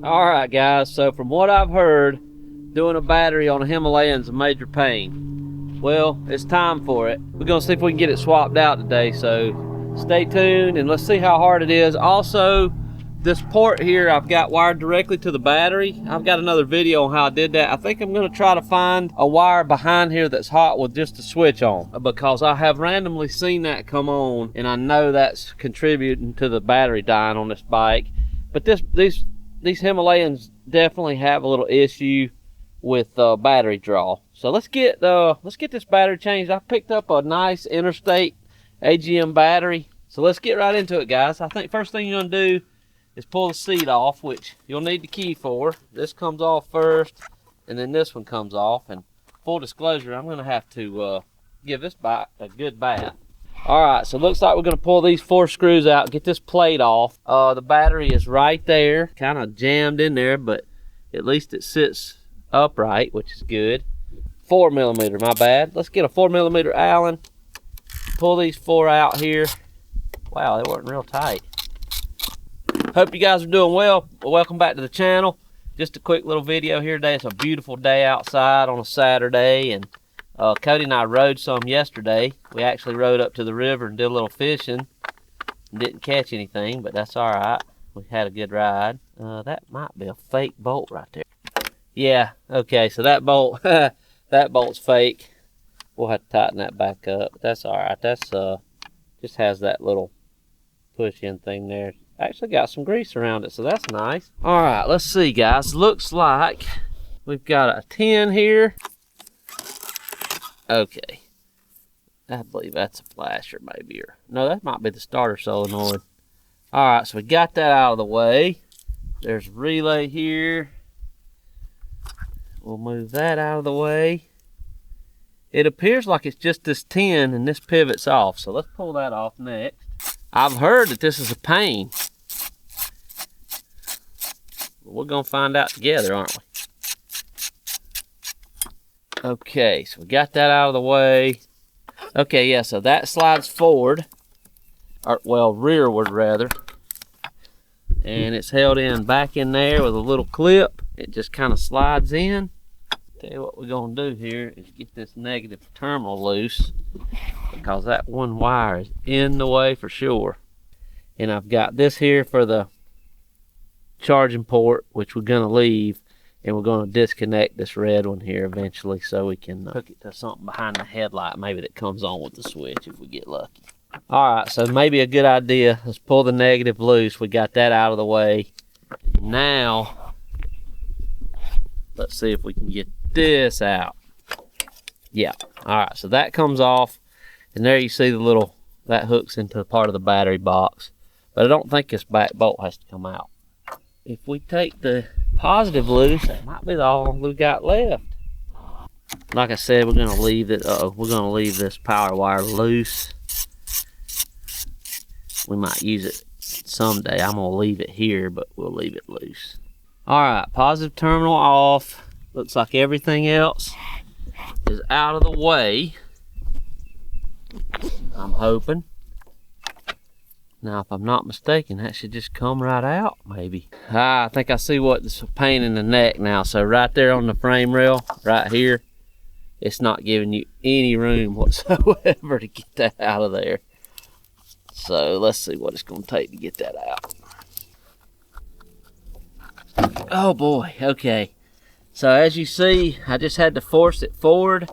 All right, guys, so from what I've heard, doing a battery on a Himalayan is a major pain. Well, it's time for it. We're gonna see if we can get it swapped out today, so stay tuned and let's see how hard it is. Also, this port here I've got wired directly to the battery. I've got another video on how I did that. I think I'm gonna try to find a wire behind here that's hot with just a switch on, because I have randomly seen that come on and I know that's contributing to the battery dying on this bike. But these Himalayans definitely have a little issue with battery draw. So let's get this battery changed. I picked up a nice Interstate AGM battery. So let's get right into it, guys. I think first thing you're gonna do is pull the seat off, which you'll need the key for. This comes off first, and then this one comes off. And full disclosure, I'm gonna have to give this bike a good bath. All right, so it looks like we're gonna pull these 4 screws out, get this plate off. The battery is right there, kind of jammed in there, but at least it sits upright, which is good. 4mm, my bad. Let's get a 4mm Allen, pull these 4 out here. Wow, they weren't real tight. Hope you guys are doing well. Welcome back to the channel. Just a quick little video here today. It's a beautiful day outside on a Saturday, and Cody and I rode some yesterday. We actually rode up to the river and did a little fishing. Didn't catch anything, but that's all right. We had a good ride. That might be a fake bolt right there. Yeah, okay, so that bolt, that bolt's fake. We'll have to tighten that back up, but that's all right. That's just has that little push-in thing there. Actually got some grease around it, so that's nice. All right, let's see, guys. Looks like we've got a 10 here. Okay, I believe that's a flasher maybe, or no, that might be the starter solenoid. All right, so we got that out of the way. There's a relay here. We'll move that out of the way. It appears like it's just this 10 and this pivot's off, so let's pull that off next. I've heard that this is a pain. We're gonna find out together, aren't we? Okay, so we got that out of the way. Okay, yeah, so that slides forward, or well, rearward rather, and it's held in back in there with a little clip. It just kind of slides in. Tell you what we're gonna do here is get this negative terminal loose, because that one wire is in the way for sure. And I've got this here for the charging port, which we're gonna leave. And we're going to disconnect this red one here eventually, so we can hook it to something behind the headlight, maybe that comes on with the switch if we get lucky. All right, so maybe a good idea. Let's pull the negative loose. We got that out of the way. Now, let's see if we can get this out. Yeah, all right, so that comes off. And there you see the little, that hooks into part of the battery box. But I don't think this back bolt has to come out. If we take the positive loose, that might be all we got left. Like I said, we're gonna leave it. We're gonna leave this power wire loose. We might use it someday. I'm gonna leave it here, but we'll leave it loose. All right, positive terminal off. Looks like everything else is out of the way. I'm hoping. Now, if I'm not mistaken, that should just come right out, maybe. I think I see what's a pain in the neck now. So right there on the frame rail, right here, it's not giving you any room whatsoever to get that out of there. So let's see what it's gonna take to get that out. Oh boy, okay. So as you see, I just had to force it forward,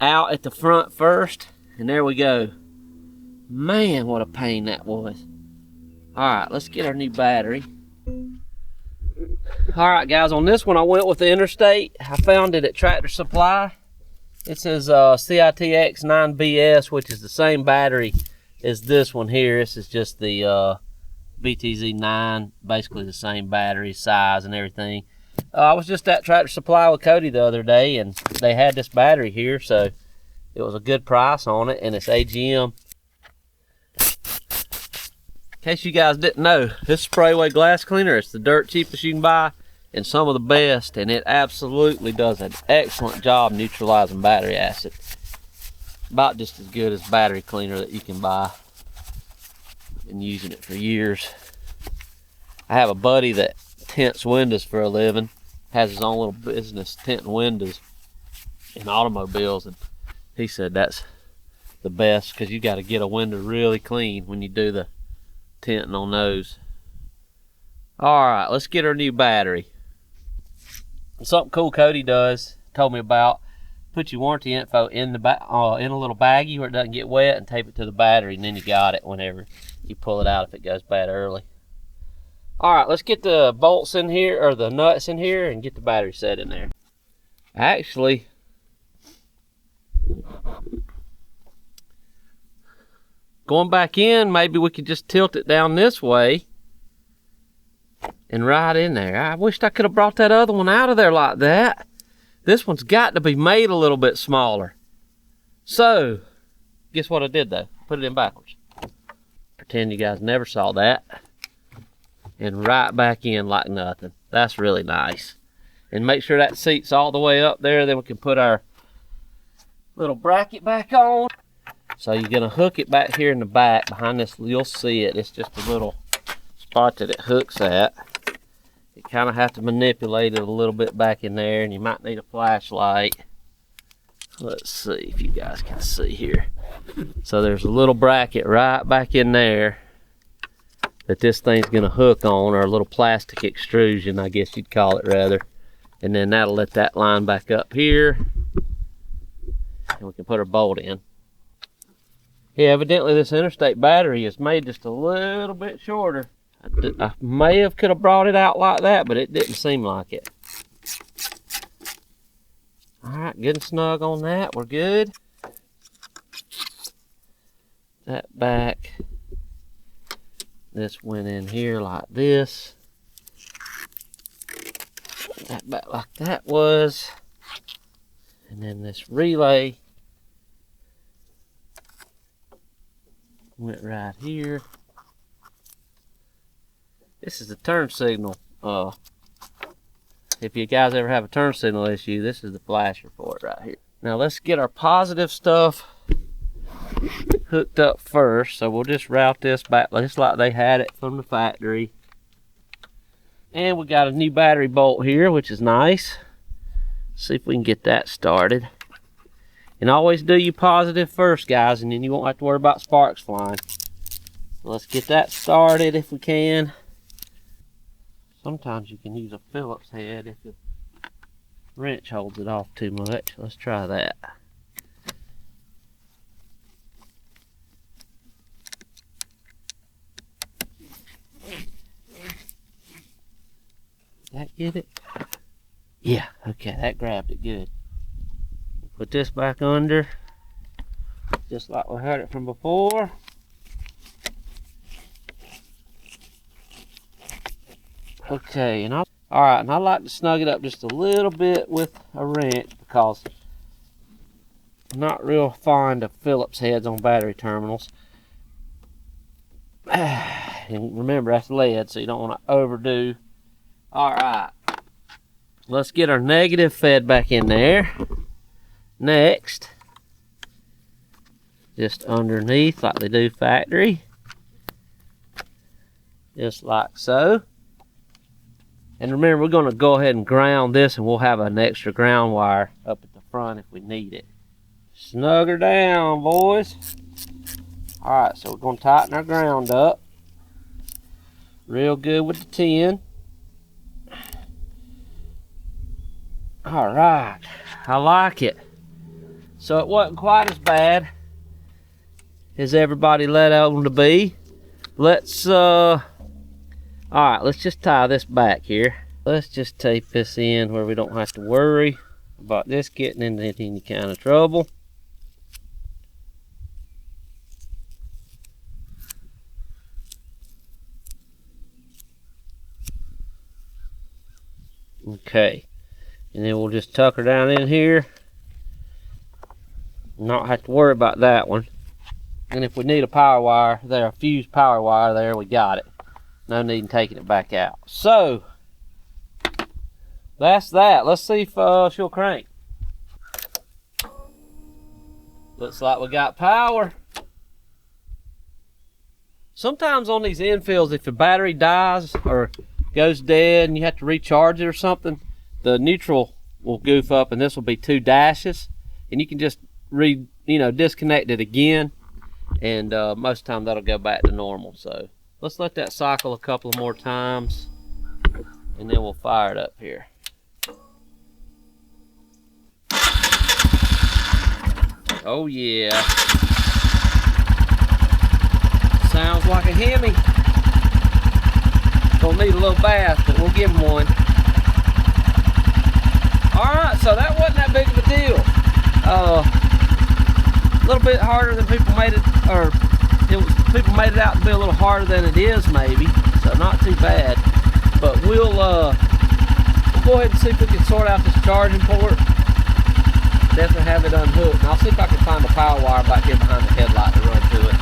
out at the front first, and there we go. Man, what a pain that was. All right, let's get our new battery. All right, guys, on this one, I went with the Interstate. I found it at Tractor Supply. It says CITX 9BS, which is the same battery as this one here. This is just the BTZ 9, basically the same battery size and everything. I was just at Tractor Supply with Cody the other day, and they had this battery here, so it was a good price on it, and it's AGM. In case you guys didn't know, this sprayway glass cleaner is the dirt cheapest you can buy and some of the best, and it absolutely does an excellent job neutralizing battery acid. About just as good as battery cleaner that you can buy. Been using it for years. I have a buddy that tints windows for a living, has his own little business tinting windows in automobiles, and he said that's the best because you got to get a window really clean when you do the tinting on those. All right, let's get our new battery. Something cool Cody told me about. Put your warranty info in the in a little baggie where it doesn't get wet, and tape it to the battery, and then you got it whenever you pull it out if it goes bad early. All right, let's get the bolts in here, or the nuts in here, and get the battery set in there. Actually, going back in, maybe we could just tilt it down this way and right in there. I wished I could have brought that other one out of there like that. This one's got to be made a little bit smaller. So, guess what I did though? Put it in backwards. Pretend you guys never saw that. And right back in like nothing. That's really nice. And make sure that seat's all the way up there, then we can put our little bracket back on. So you're gonna hook it back here in the back behind this. You'll see it. It's just a little spot that it hooks at. You kind of have to manipulate it a little bit back in there, and you might need a flashlight. Let's see if you guys can see here. So there's a little bracket right back in there that this thing's gonna hook on, or a little plastic extrusion, I guess you'd call it rather. And then that'll let that line back up here, and we can put our bolt in. Yeah, evidently this interstate battery is made just a little bit shorter. I could have brought it out like that, but it didn't seem like it. All right, good and snug on that. We're good. That back. This went in here like this. That back like that was. And then this relay went right here. This is the turn signal. If you guys ever have a turn signal issue, this is the flasher for it right here. Now let's get our positive stuff hooked up first. So we'll just route this back just like they had it from the factory. And we got a new battery bolt here, which is nice. See if we can get that started. And always do your positive first, guys, and then you won't have to worry about sparks flying. So let's get that started if we can. Sometimes you can use a Phillips head if the wrench holds it off too much. Let's try that. Did that get it? Yeah, okay, that grabbed it good. Put this back under, just like we had it from before. Okay, and alright, and I like to snug it up just a little bit with a wrench because I'm not real fond of Phillips heads on battery terminals. And remember, that's lead, so you don't want to overdo. Alright, let's get our negative fed back in there. Next, just underneath like they do factory. Just like so. And remember, we're going to go ahead and ground this, and we'll have an extra ground wire up at the front if we need it. Snug her down, boys. Alright, so we're going to tighten our ground up. Real good with the 10. Alright, I like it. So it wasn't quite as bad as everybody let on to be. Let's alright, let's just tie this back here. Let's just tape this in where we don't have to worry about this getting into any kind of trouble. Okay, and then we'll just tuck her down in here. Not have to worry about that one. And if we need a power wire there, a fused power wire there, we got it. No need in taking it back out. So that's that. Let's see if she'll crank. Looks like we got power. Sometimes on these Enfields, if the battery dies or goes dead and you have to recharge it or something, the neutral will goof up and this will be 2 dashes, and you can just disconnect it again, and most of the time that'll go back to normal. So let's let that cycle a couple of more times and then we'll fire it up here. Oh yeah. Sounds like a Hemi. Gonna need a little bath, but we'll give him one. Alright, so that wasn't that big of a deal. A little bit harder than people made it, or people made it out to be a little harder than it is maybe, so not too bad. But we'll go ahead and see if we can sort out this charging port. Definitely have it unhooked, and I'll see if I can find the power wire back here behind the headlight to run to it.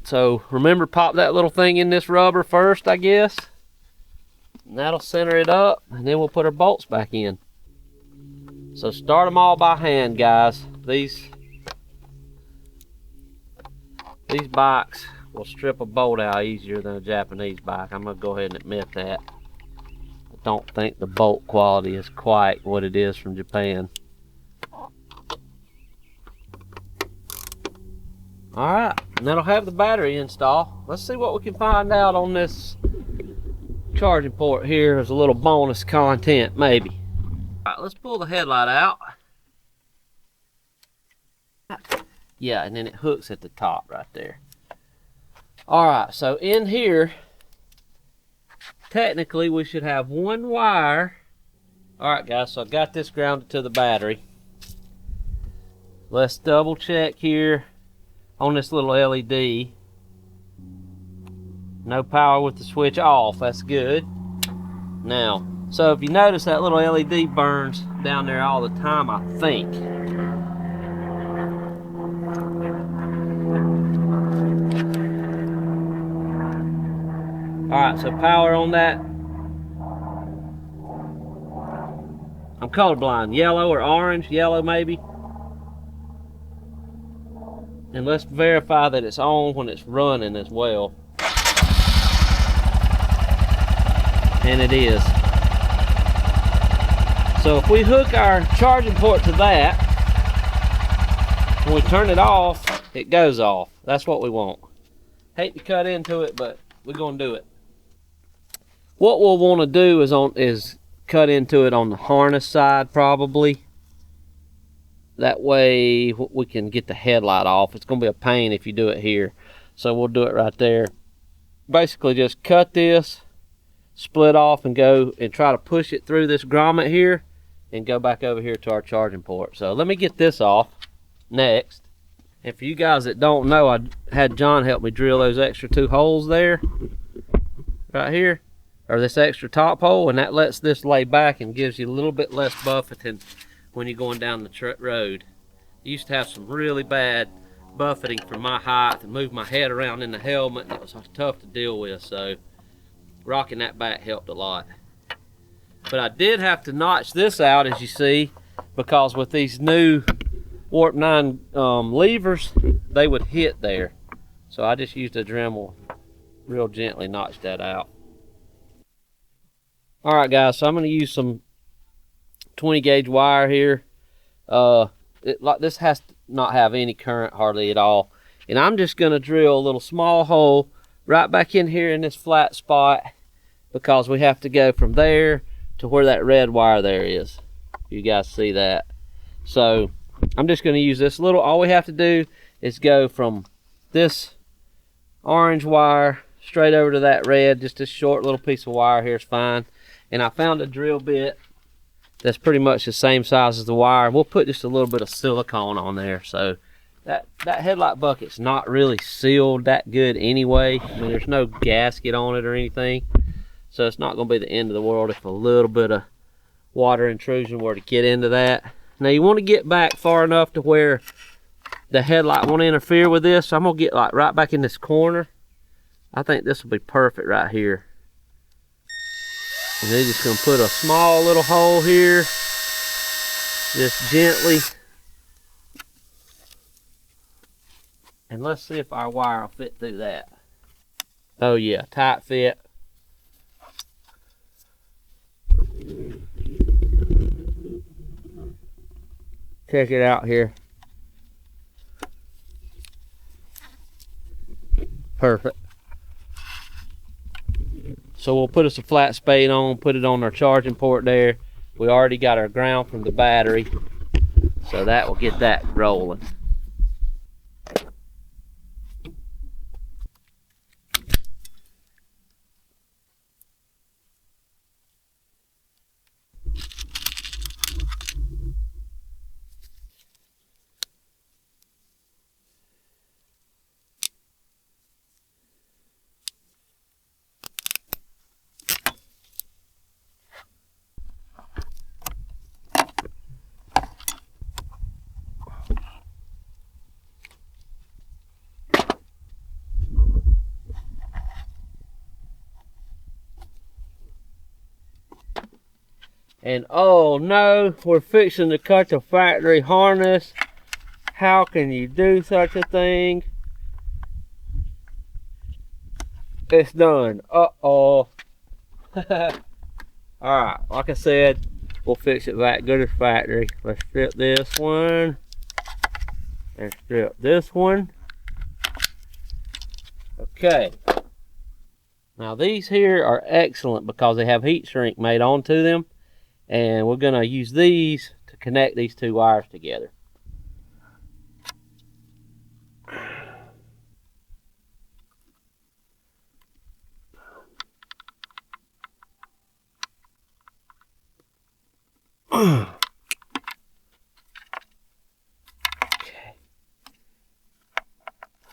So remember, pop that little thing in this rubber first, I guess. And that'll center it up, and then we'll put our bolts back in. So start them all by hand, guys. These bikes will strip a bolt out easier than a Japanese bike. I'm gonna go ahead and admit that. I don't think the bolt quality is quite what it is from Japan. Alright, and that'll have the battery install. Let's see what we can find out on this charging port here as a little bonus content, maybe. Alright, let's pull the headlight out. Yeah, and then it hooks at the top right there. Alright, so in here, technically we should have one wire. Alright guys, so I got this grounded to the battery. Let's double check here on this little LED. No power with the switch off, that's good. Now, so if you notice that little LED burns down there all the time, I think. Alright, so power on that. I'm colorblind. Yellow or orange, yellow maybe. And let's verify that it's on when it's running as well. And it is. So if we hook our charging port to that, when we turn it off, it goes off. That's what we want. Hate to cut into it, but we're gonna do it. What we'll want to do is cut into it on the harness side probably. That way we can get the headlight off. It's gonna be a pain if you do it here. So we'll do it right there. Basically just cut this, split off, and go and try to push it through this grommet here and go back over here to our charging port. So let me get this off next. And for you guys that don't know, I had John help me drill those extra 2 holes there, right here, or this extra top hole, and that lets this lay back and gives you a little bit less buffeting when you're going down the road. I used to have some really bad buffeting from my height and move my head around in the helmet, and it was tough to deal with, so rocking that back helped a lot. But I did have to notch this out, as you see, because with these new Warp 9 levers, they would hit there. So I just used a Dremel, real gently notched that out. Alright guys, so I'm going to use some 20 gauge wire here. This has to not have any current hardly at all. And I'm just going to drill a little small hole right back in here in this flat spot, because we have to go from there to where that red wire there is. You guys see that? So I'm just going to use this little, all we have to do is go from this orange wire straight over to that red. Just a short little piece of wire here is fine. And I found a drill bit that's pretty much the same size as the wire. We'll put just a little bit of silicone on there. So that headlight bucket's not really sealed that good anyway. I mean, there's no gasket on it or anything. So it's not going to be the end of the world if a little bit of water intrusion were to get into that. Now you want to get back far enough to where the headlight won't interfere with this. So I'm going to get like right back in this corner. I think this will be perfect right here. And then just going to put a small little hole here. Just gently. And let's see if our wire will fit through that. Oh yeah, tight fit. Check it out here. Perfect. So we'll put us a flat spade on, put it on our charging port there. We already got our ground from the battery, so that will get that rolling. And oh no, we're fixing to cut the factory harness. How can you do such a thing? It's done. Uh-oh. Alright, like I said, we'll fix it back good as factory. Let's strip this one. And strip this one. Okay. Now these here are excellent because they have heat shrink made onto them. And we're going to use these to connect these two wires together. Okay.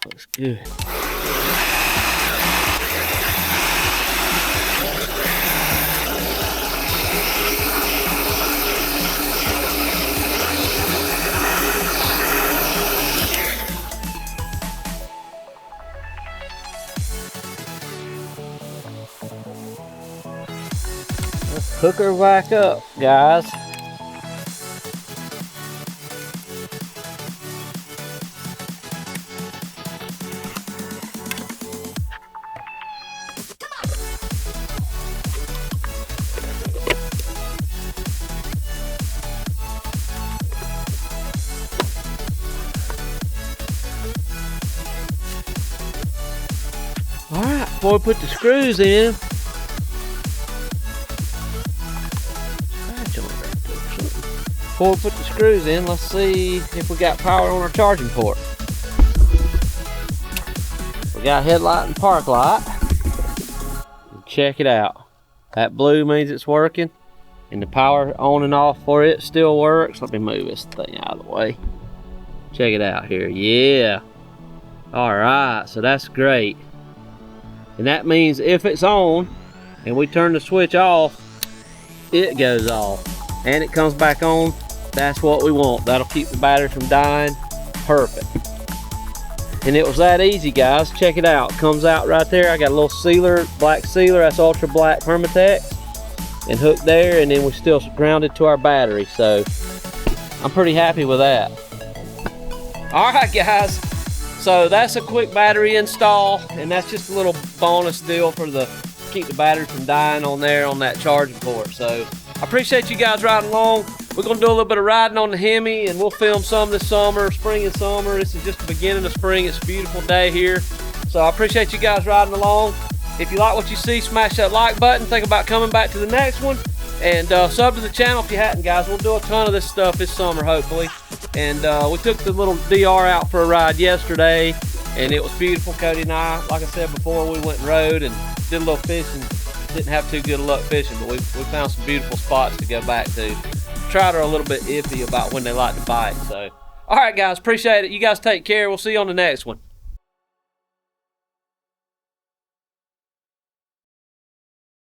Looks good. Let's hook her back up, guys. All right, before we put the screws in, before we put the screws in, let's see if we got power on our charging port. We got headlight and park light. Check it out. That blue means it's working, and the power on and off for it still works. Let me move this thing out of the way. Check it out here. Yeah. All right, so that's great. And that means if it's on and we turn the switch off, it goes off and it comes back on. That's what we want. That'll keep the battery from dying. Perfect. And it was that easy, guys. Check it out. Comes out right there. I got a little sealer, black sealer. That's ultra black Permatex, and hooked there, and then we still grounded to our battery. So I'm pretty happy with that. All right, guys. So that's a quick battery install, and that's just a little bonus deal for the keep the battery from dying on there on that charging port. So I appreciate you guys riding along. We're gonna do a little bit of riding on the Hemi, and we'll film some this summer, spring and summer. This is just the beginning of spring. It's a beautiful day here. So I appreciate you guys riding along. If you like what you see, smash that like button. Think about coming back to the next one. And sub to the channel if you hadn't, guys. We'll do a ton of this stuff this summer, hopefully. And we took the little DR out for a ride yesterday, and it was beautiful. Cody and I, like I said before, we went and rode and did a little fishing. Didn't have too good of luck fishing, but we found some beautiful spots to go back to. Trout are a little bit iffy about when they like to bite. So, all right, guys, appreciate it. You guys take care. We'll see you on the next one.